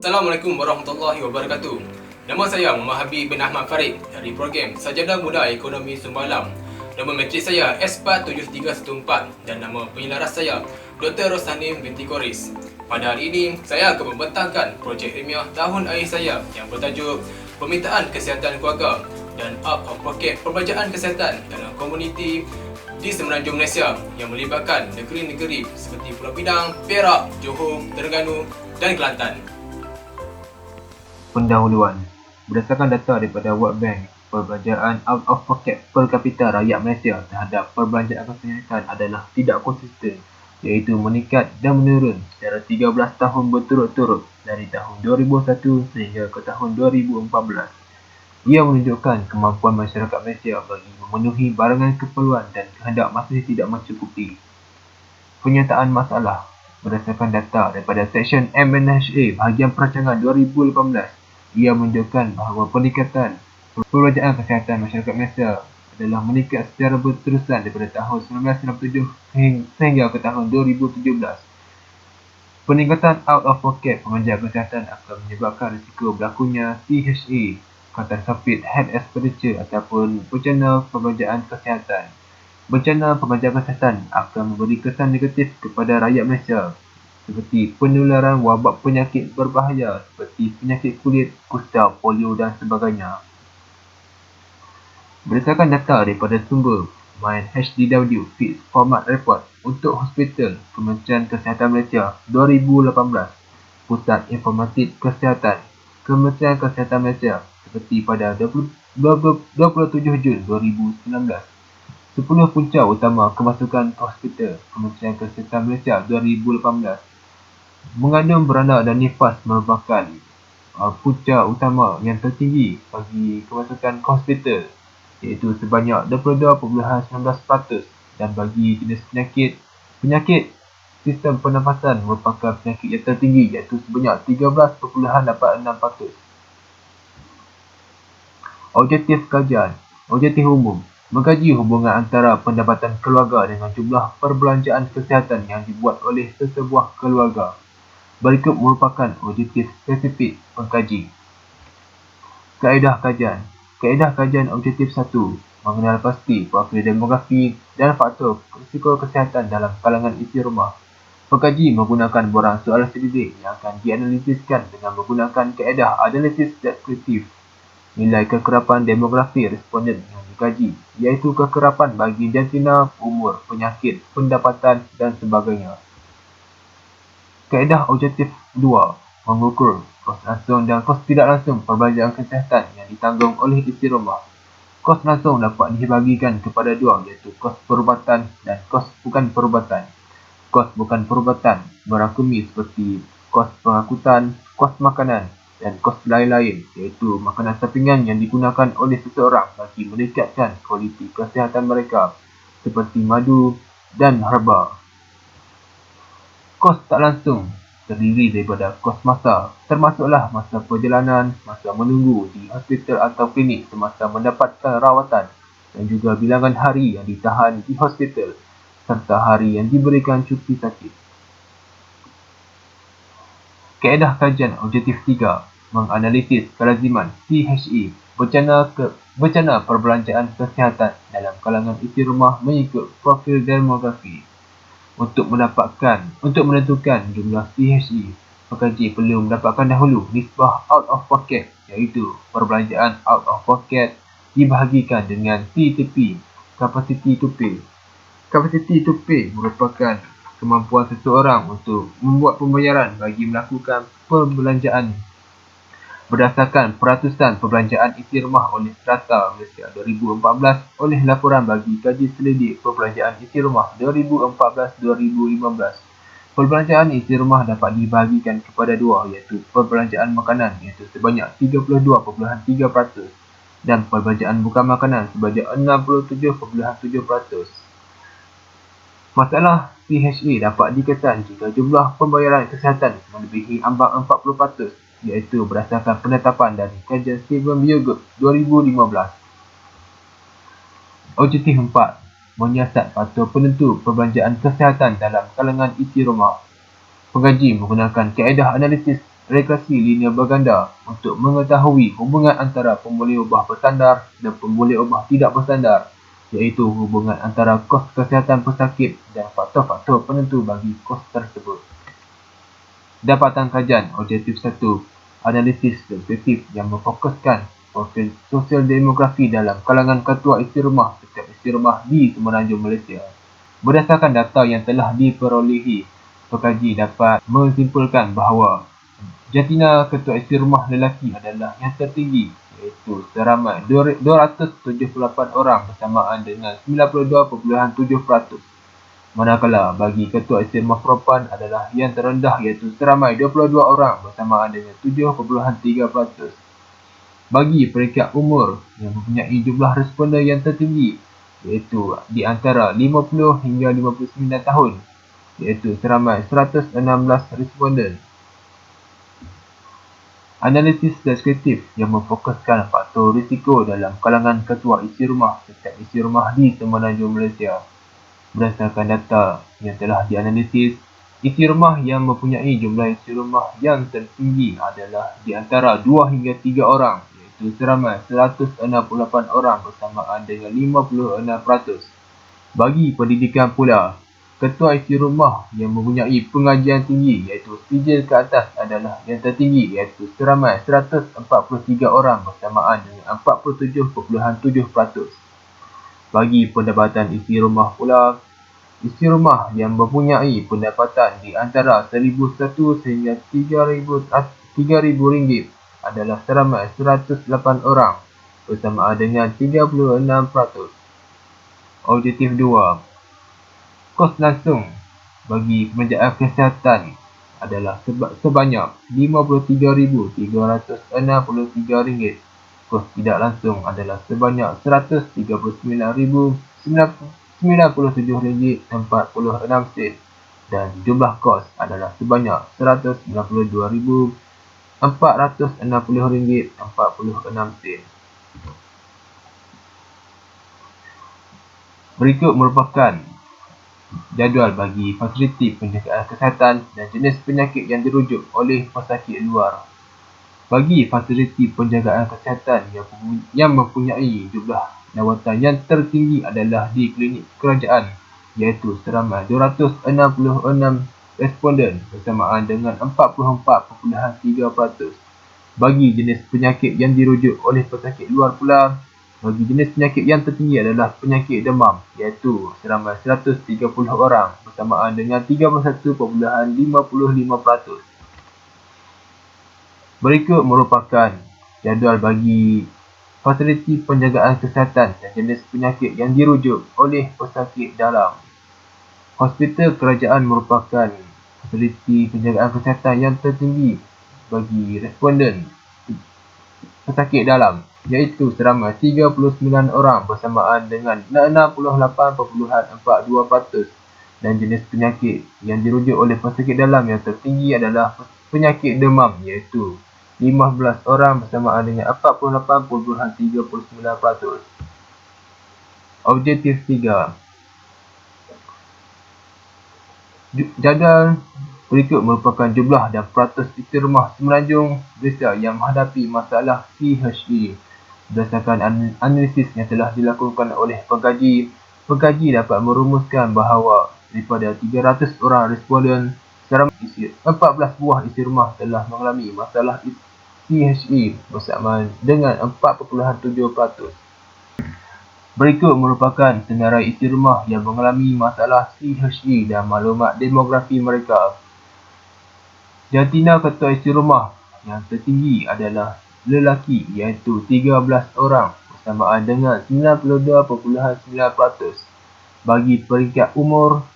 Assalamualaikum warahmatullahi wabarakatuh. Nama saya Muhammad Habib bin Ahmad Farid dari program Sajadah Muda Ekonomi Sumbalam. Nama matrik saya S47314 dan nama penyelaras saya Dr. Rosanim binti Koris. Pada hari ini, saya akan membentangkan projek ilmiah tahun akhir saya yang bertajuk Permintaan Kesihatan Keluarga dan Out of Pocket Perbelanjaan Kesihatan dalam Komuniti di Semenanjung Malaysia yang melibatkan negeri-negeri seperti Pulau Pinang, Perak, Johor, Terengganu dan Kelantan. Pendahuluan. Berdasarkan data daripada World Bank, perbelanjaan out of pocket per kapita rakyat Malaysia terhadap perbelanjaan kesihatan adalah tidak konsisten, iaitu meningkat dan menurun secara 13 tahun berturut-turut dari tahun 2001 sehingga ke tahun 2014. Ia menunjukkan kemampuan masyarakat Malaysia bagi memenuhi barangan keperluan dan kehendak masih tidak mencukupi. Penyataan masalah. Berdasarkan data daripada Seksyen MNHA bahagian perancangan 2018, ia menunjukkan bahawa peningkatan perbelanjaan kesihatan masyarakat Malaysia adalah meningkat secara berterusan daripada tahun 1997 sehingga ke tahun 2017. Peningkatan out of pocket perbelanjaan kesihatan akan menyebabkan risiko berlakunya CHA, catastrophic health expenditure ataupun bencana perbelanjaan kesihatan. Bencana perbelanjaan kesihatan akan memberi kesan negatif kepada rakyat Malaysia seperti penularan wabak penyakit berbahaya seperti penyakit kulit, kusta, polio dan sebagainya. Berdasarkan data daripada sumber MindHDW Fixed Format Report untuk Hospital Kementerian Kesihatan Malaysia 2018, Pusat Informatik Kesihatan Kementerian Kesihatan Malaysia seperti pada 27 Jun 2019, 10 punca utama kemasukan ke Hospital Kementerian Kesihatan Malaysia 2018 mengandung beranda dan nifas merupakan punca utama yang tertinggi bagi kemasukan ke hospital, iaitu sebanyak 22.19% dan bagi jenis penyakit sistem pernafasan merupakan penyakit yang tertinggi iaitu sebanyak 13.86%. Objektif kajian. Objektif umum. Mengkaji hubungan antara pendapatan keluarga dengan jumlah perbelanjaan kesihatan yang dibuat oleh sesebuah keluarga. Berikut merupakan objektif spesifik pengkaji. Kaedah kajian. Kaedah kajian objektif 1. Mengenal pasti profil demografi dan faktor risiko kesihatan dalam kalangan isi rumah. Pengkaji menggunakan borang soalan selidik yang akan dianalisiskan dengan menggunakan kaedah analisis deskriptif. Nilai kekerapan demografi responden yang dikaji, iaitu kekerapan bagi jantina, umur, penyakit, pendapatan dan sebagainya. Kaedah objektif 2. Mengukur kos langsung dan kos tidak langsung perbelanjaan kesihatan yang ditanggung oleh isi rumah. Kos langsung dapat dibahagikan kepada dua, iaitu kos perubatan dan kos bukan perubatan. Kos bukan perubatan merangkumi seperti kos pengangkutan, kos makanan dan kos lain-lain, iaitu makanan sampingan yang digunakan oleh seseorang bagi meningkatkan kualiti kesihatan mereka seperti madu dan herba. Kos tak langsung terdiri daripada kos masa, termasuklah masa perjalanan, masa menunggu di hospital atau klinik semasa mendapatkan rawatan dan juga bilangan hari yang ditahan di hospital serta hari yang diberikan cuti sakit. Kaedah kajian objektif 3. Menganalisis kelaziman CHE, bencana perbelanjaan kesihatan dalam kalangan isi rumah mengikut profil demografi. Untuk menentukan jumlah CHE, pengkaji perlu mendapatkan dahulu nisbah out of pocket, iaitu perbelanjaan out of pocket dibahagikan dengan CTP, capacity to pay. Capacity to pay merupakan kemampuan seseorang untuk membuat pembayaran bagi melakukan perbelanjaan berdasarkan peratusan perbelanjaan isi rumah oleh Strata Malaysia 2014 oleh laporan bagi kaji selidik perbelanjaan isi rumah 2014-2015. Perbelanjaan isi rumah dapat dibahagikan kepada dua, iaitu perbelanjaan makanan iaitu sebanyak 32.3% dan perbelanjaan bukan makanan sebanyak 67.7%. Masalah CHA dapat dikesan jika jumlah pembayaran kesihatan melebihi ambang 40%, iaitu berdasarkan penetapan dari kajian Steven Biogut 2015. Objektif 4. Menyiasat faktor penentu perbelanjaan kesihatan dalam kalangan isi rumah. Pengkaji menggunakan kaedah analisis regresi linear berganda untuk mengetahui hubungan antara pemboleh ubah bersandar dan pemboleh ubah tidak bersandar, iaitu hubungan antara kos kesihatan pesakit dan faktor-faktor penentu bagi kos tersebut. Dapatan kajian objektif 1, analisis perspektif yang memfokuskan profil sosial demografi dalam kalangan ketua isi rumah setiap isi rumah di Semenanjung Malaysia. Berdasarkan data yang telah diperolehi, pekaji dapat menyimpulkan bahawa jantina ketua isi rumah lelaki adalah yang tertinggi, iaitu seramai 278 orang bersamaan dengan 92.7%. Manakala bagi ketua isi rumah perempuan adalah yang terendah, iaitu seramai 22 orang bersamaan dengan 7.3%. Bagi peringkat umur yang mempunyai jumlah responden yang tertinggi, iaitu di antara 50 hingga 59 tahun, iaitu seramai 116 responden. Analisis deskriptif yang memfokuskan faktor risiko dalam kalangan ketua isi rumah setiap isi rumah di Semenanjung Malaysia. Berdasarkan data yang telah dianalisis, isi rumah yang mempunyai jumlah isi rumah yang tertinggi adalah di antara 2 hingga 3 orang, iaitu seramai 168 orang bersamaan dengan 56%. Bagi pendidikan pula, ketua isi rumah yang mempunyai pengajian tinggi, iaitu sijil ke atas, adalah yang tertinggi, iaitu seramai 143 orang bersamaan dengan 47.7%. Bagi pendapatan isi rumah pula, isi rumah yang mempunyai pendapatan di antara RM1,001 sehingga RM3,000 adalah seramai 108 orang bersamaan dengan 36%. Objektif 2. Kos langsung bagi penjagaan kesihatan adalah sebanyak RM53,363. Kos tidak langsung adalah sebanyak RM139,097,46 dan jumlah kos adalah sebanyak RM192,460,46. Berikut merupakan jadual bagi fasiliti penjagaan kesihatan dan jenis penyakit yang dirujuk oleh pesakit luar. Bagi fasiliti penjagaan kesihatan yang mempunyai jumlah lawatan yang tertinggi adalah di klinik kerajaan, iaitu seramai 266 responden bersamaan dengan 44.3%. Bagi jenis penyakit yang dirujuk oleh pesakit luar pula, bagi jenis penyakit yang tertinggi adalah penyakit demam, iaitu seramai 130 orang bersamaan dengan 31.55%. Berikut merupakan jadual bagi fasiliti penjagaan kesihatan dan jenis penyakit yang dirujuk oleh pesakit dalam. Hospital kerajaan merupakan fasiliti penjagaan kesihatan yang tertinggi bagi responden pesakit dalam, iaitu seramai 39 orang bersamaan dengan 68.42%. Dan jenis penyakit yang dirujuk oleh pesakit dalam yang tertinggi adalah penyakit demam, iaitu 15 orang bersamaan dengan 48.39%. Objektif 3. Jadual berikut merupakan jumlah dan peratus isi rumah Semenanjung Malaysia yang menghadapi masalah CHE. Berdasarkan analisis yang telah dilakukan oleh pengkaji dapat merumuskan bahawa daripada 300 orang responden, seramai 14 buah isi rumah telah mengalami masalah CHE bersamaan dengan 4.7%. Berikut merupakan senarai isi rumah yang mengalami masalah CHE dan maklumat demografi mereka. Jantina ketua isi rumah yang tertinggi adalah lelaki, iaitu 13 orang bersamaan dengan 92.9%. Bagi peringkat umur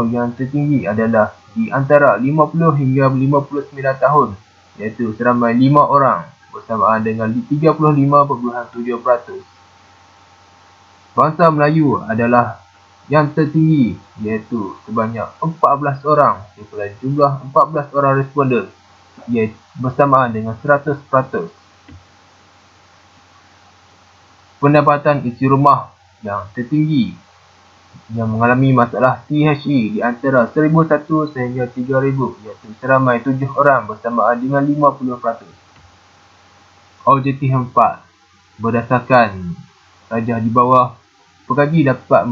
yang tertinggi adalah di antara 50 hingga 59 tahun, iaitu seramai 5 orang bersamaan dengan 35.7%. Bangsa Melayu adalah yang tertinggi, iaitu sebanyak 14 orang daripada jumlah 14 orang responden, iaitu bersamaan dengan 100%. Pendapatan isi rumah yang tertinggi yang mengalami masalah THE di antara 1,001 sehingga 3,000, iaitu seramai 7 orang bersamaan dengan 50%. Objektif 4. Berdasarkan rajah di bawah, pengkaji dapat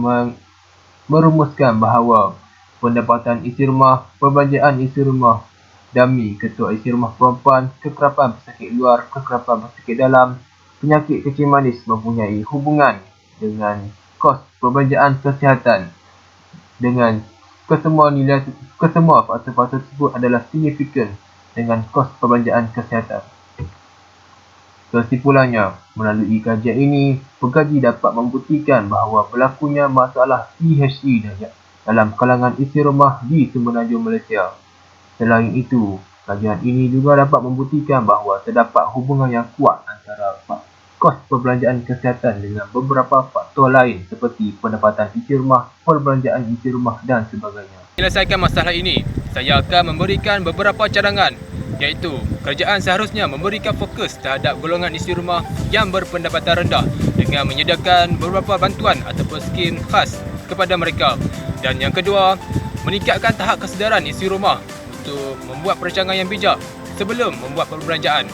merumuskan bahawa pendapatan isi rumah, perbelanjaan isi rumah, dami ketua isi rumah perempuan, kekerapan pesakit luar, kekerapan pesakit dalam, penyakit kencing manis mempunyai hubungan dengan kos perbelanjaan kesihatan. Dengan kesemua faktor-faktor tersebut adalah signifikan dengan kos perbelanjaan kesihatan. Kesimpulannya, melalui kajian ini, pengkaji dapat membuktikan bahawa berlakunya masalah THE dalam kalangan isi rumah di Semenanjung Malaysia. Selain itu, kajian ini juga dapat membuktikan bahawa terdapat hubungan yang kuat antara kos perbelanjaan kesihatan dengan beberapa faktor lain seperti pendapatan isi rumah, perbelanjaan isi rumah dan sebagainya. Menyelesaikan masalah ini, saya akan memberikan beberapa cadangan, iaitu kerajaan seharusnya memberikan fokus terhadap golongan isi rumah yang berpendapatan rendah dengan menyediakan beberapa bantuan ataupun skim khas kepada mereka. Dan yang kedua, meningkatkan tahap kesedaran isi rumah untuk membuat perancangan yang bijak sebelum membuat perbelanjaan.